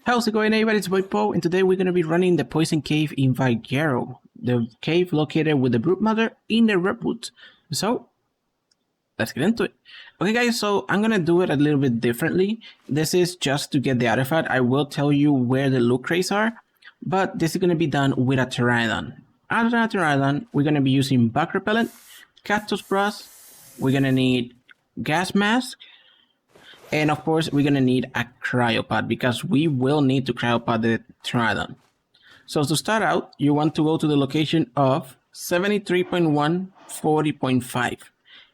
How's it going, everybody? It's boy Poe, and today we're going to be running the Poison Cave in Valguero, the cave located with the Brute Mother in the Redwoods. So, let's get into it. Okay, guys, so I'm going to do it a little bit differently. This is just to get the artifact. I will tell you where the loot crates are, but this is going to be done with a Pteranodon. Other than a Pteranodon, we're going to be using bug repellent, cactus brass, we're going to need gas mask, and of course, we're going to need a cryopod because we will need to cryopod the Pteranodon. So to start out, you want to go to the location of 73.1, 40.5.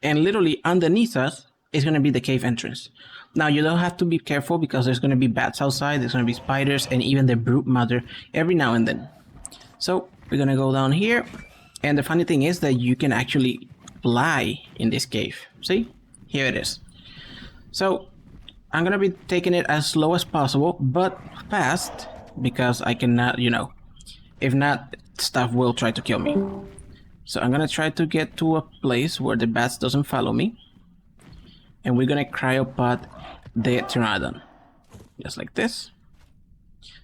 And literally underneath us is going to be the cave entrance. Now, you don't have to be careful because there's going to be bats outside, there's going to be spiders, and even the Brute Mother every now and then. So we're going to go down here. And the funny thing is that you can actually fly in this cave. See? Here it is. So I'm gonna be taking it as slow as possible, but fast, because I cannot, if not, stuff will try to kill me. So I'm gonna try to get to a place where the bats doesn't follow me, and we're gonna cryopod the Pteranodon, just like this.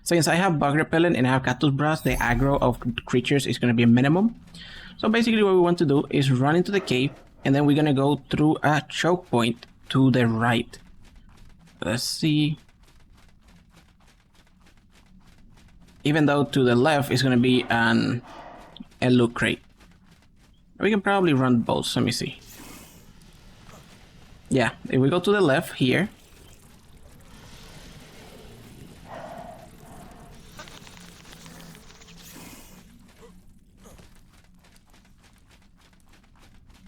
Since I have bug repellent and I have cactus brass, the aggro of creatures is gonna be a minimum. So basically what we want to do is run into the cave, and then we're gonna go through a choke point to the right. Let's see. Even though to the left is going to be a loot crate. We can probably run both. Let me see. Yeah, if we go to the left here.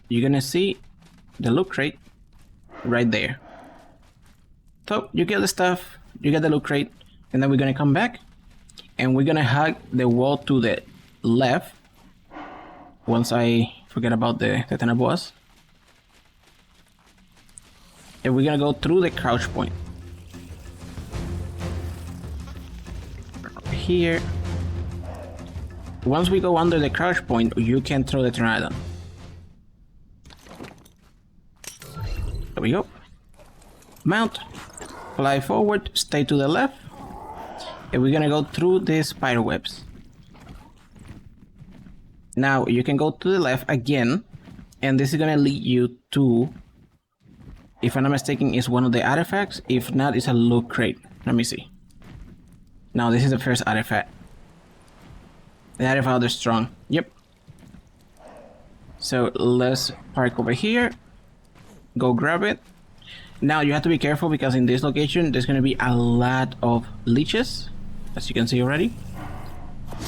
You're going to see the loot crate right there. So you get the stuff, you get the loot crate, and then we're gonna come back and we're gonna hug the wall to the left once I forget about the Tetana boss. And we're gonna go through the crouch point. Here. Once we go under the crouch point, you can throw the Pteranodon. There we go. Mount. Fly forward, stay to the left, and we're gonna go through the spider webs. Now you can go to the left again, and this is gonna lead you to, if I'm not mistaken, is one of the artifacts. If not, it's a loot crate. Let me see. Now this is the first artifact. The artifact is strong. Yep. So let's park over here. Go grab it. Now you have to be careful because in this location there's going to be a lot of leeches, as you can see already.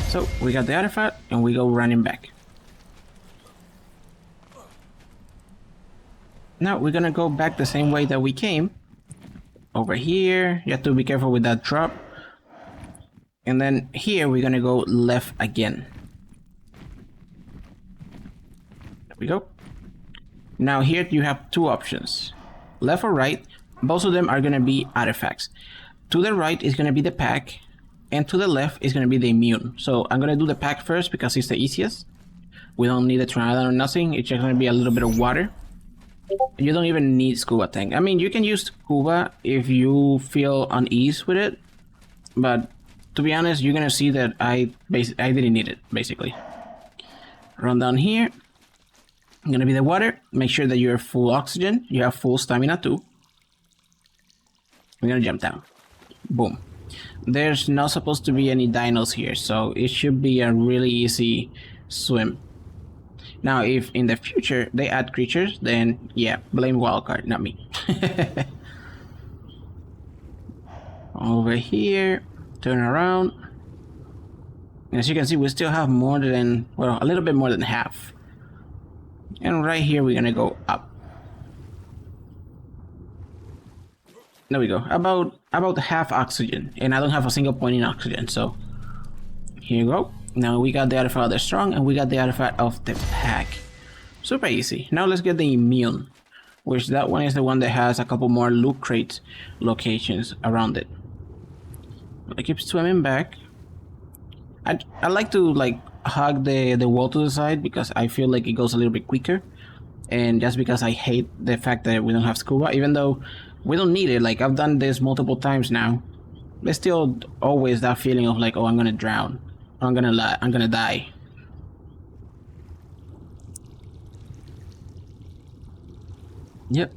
So we got the artifact and we go running back. Now we're gonna go back the same way that we came. Over here, you have to be careful with that drop. And then here we're gonna go left again. There we go. Now here you have two options. Left or right, both of them are going to be artifacts. To the right is going to be the pack, and to the left is going to be the immune. So I'm going to do the pack first because it's the easiest. We don't need a Pteranodon or nothing, it's just going to be a little bit of water. You don't even need scuba tank. I mean, you can use scuba if you feel unease with it, but to be honest, you're going to see that I didn't need it, basically. Run down here. Gonna be the water. Make sure that you're full oxygen. You have full stamina too. We're gonna jump down. Boom. There's not supposed to be any dinos here, so it should be a really easy swim. Now, if in the future they add creatures, then yeah, blame Wildcard, not me. Over here, turn around. As you can see, we still have more than, well, a little bit more than half. And right here we're gonna go up. There we go. About half oxygen, and I don't have a single point in oxygen, so here you go. Now we got the artifact of the strong, and we got the artifact of the pack. Super easy. Now let's get the immune, which that one is the one that has a couple more loot crate locations around it. I keep swimming back. I like to hug the wall to the side because I feel like it goes a little bit quicker, and just because I hate the fact that we don't have scuba, even though we don't need it. Like, I've done this multiple times now, There's still always that feeling of like, oh, I'm gonna drown, or I'm gonna die. Yep.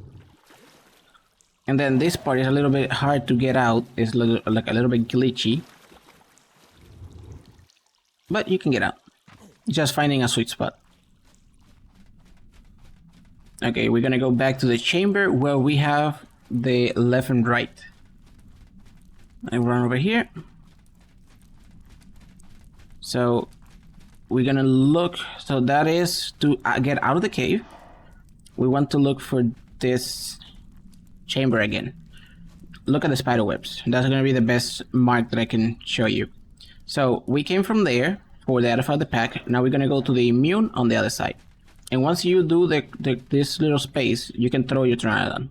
And then this part is a little bit hard to get out. It's like a little bit glitchy, but you can get out. Just finding a sweet spot. Okay, we're gonna go back to the chamber where we have the left and right. I run over here. So we're gonna look. So that is to get out of the cave. We want to look for this chamber again. Look at the spider webs. That's gonna be the best mark that I can show you. So we came from there for the out of the pack. Now we're gonna go to the immune on the other side. And once you do this little space, you can throw your Pteranodon.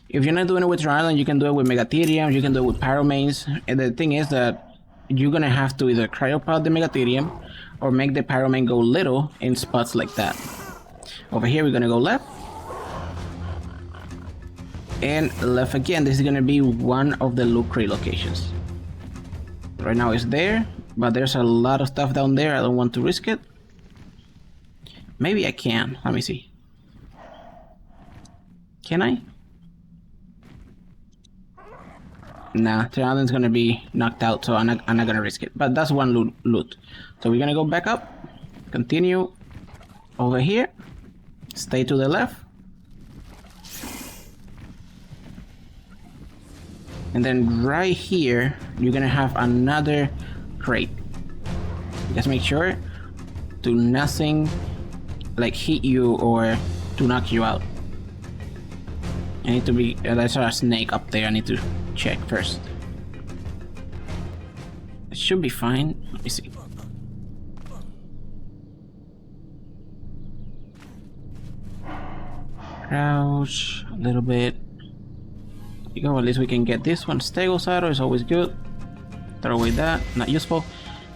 If you're not doing it with Pteranodon, you can do it with Megatherium, you can do it with Pyromanes. And the thing is that you're gonna have to either cryopod the Megatherium or make the Pyromane go little in spots like that. Over here we're gonna go left. And left again. This is gonna be one of the loot crate locations. Right now it's there, but there's a lot of stuff down there. I don't want to risk it. Maybe I can. Let me see. Can I? Nah, Pteranodon's gonna be knocked out, so I'm not gonna risk it. But that's one loot. So we're gonna go back up, continue over here, stay to the left, and then right here you're gonna have another crate. Just make sure to nothing like hit you or to knock you out. I need to be. There's a snake up there. I need to check first. It should be fine. Let me see. Crouch a little bit. There you go. At least we can get this one. Stegosaurus is always good. Throw away that. Not useful.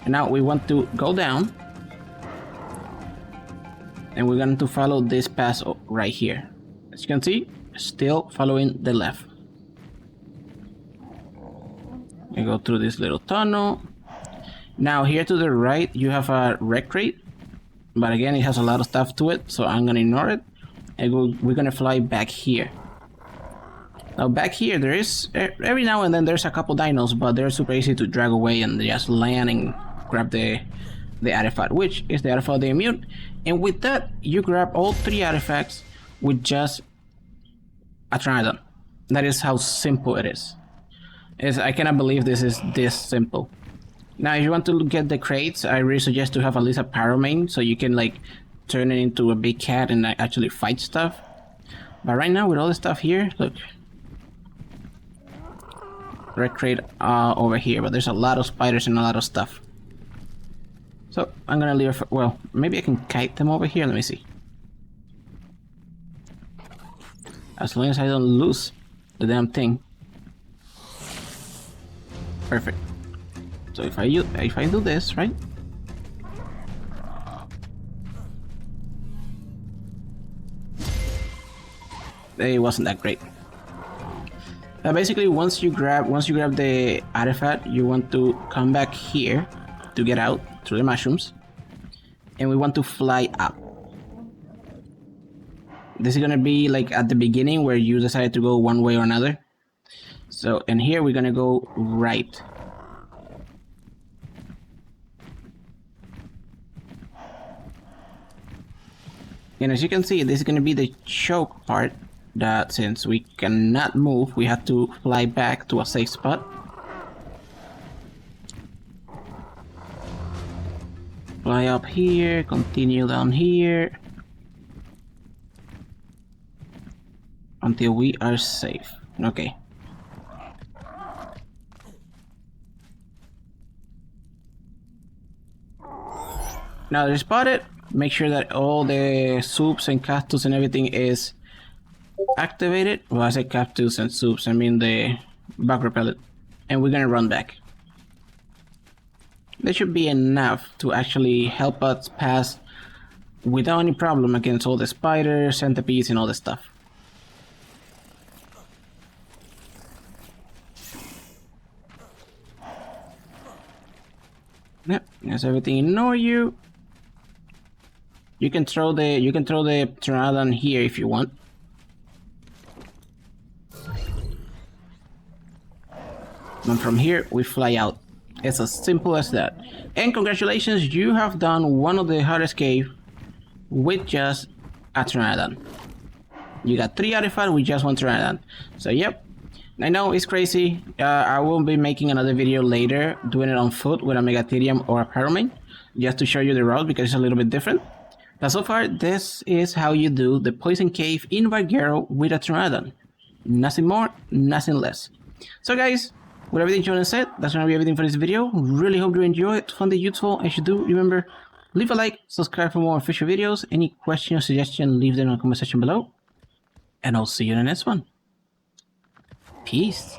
And now we want to go down. And we're going to follow this path right here. As you can see, still following the left. We go through this little tunnel. Now here to the right you have a wreck crate, but again it has a lot of stuff to it, so I'm gonna ignore it. And we're gonna fly back here. Now back here there is, every now and then there's a couple dinos, but they're super easy to drag away and just land and grab the artifact, which is the artifact of the immune. And with that you grab all 3 artifacts with just a Pteranodon. That is how simple it is. I cannot believe this is this simple. Now if you want to get the crates, I really suggest to have at least a Pyromane, so you can like turn it into a big cat and actually fight stuff. But right now with all the stuff here, look. Red crate over here, but there's a lot of spiders and a lot of stuff. So I'm gonna leave it well, maybe I can kite them over here, let me see. As long as I don't lose the damn thing. Perfect. So if I do this, right? It wasn't that great. Basically, once you grab the artifact, you want to come back here to get out through the mushrooms, and we want to fly up. This is gonna be like at the beginning where you decide to go one way or another. So, and here we're gonna go right. And as you can see, this is gonna be the choke part, that since we cannot move, we have to fly back to a safe spot. Fly up here, continue down here, until we are safe. Okay. Now that you spot it, make sure that all the soups and cactus and everything is activated. Well, I say cactus and soups, I mean the bug repellent. And we're gonna run back. That should be enough to actually help us pass without any problem against all the spiders, centipedes, and all the stuff. Yep, as everything ignore you. You can throw the Pteranodon here if you want. And from here we fly out. It's as simple as that. And congratulations, you have done one of the hardest cave with just a Pteranodon. You got 3 artifacts with just 1 Pteranodon. So yep, I know it's crazy. I will be making another video later doing it on foot with a Megatherium or a Pyromane, just to show you the route because it's a little bit different. But so far, this is how you do the Poison Cave in Valguero with a Pteranodon. Nothing more, nothing less. So guys, with everything Jordan said, that's gonna be everything for this video. Really hope you enjoyed it, found it useful. As you do, remember, leave a like, subscribe for more future videos. Any questions, suggestions, leave them in the comment section below. And I'll see you in the next one. Peace.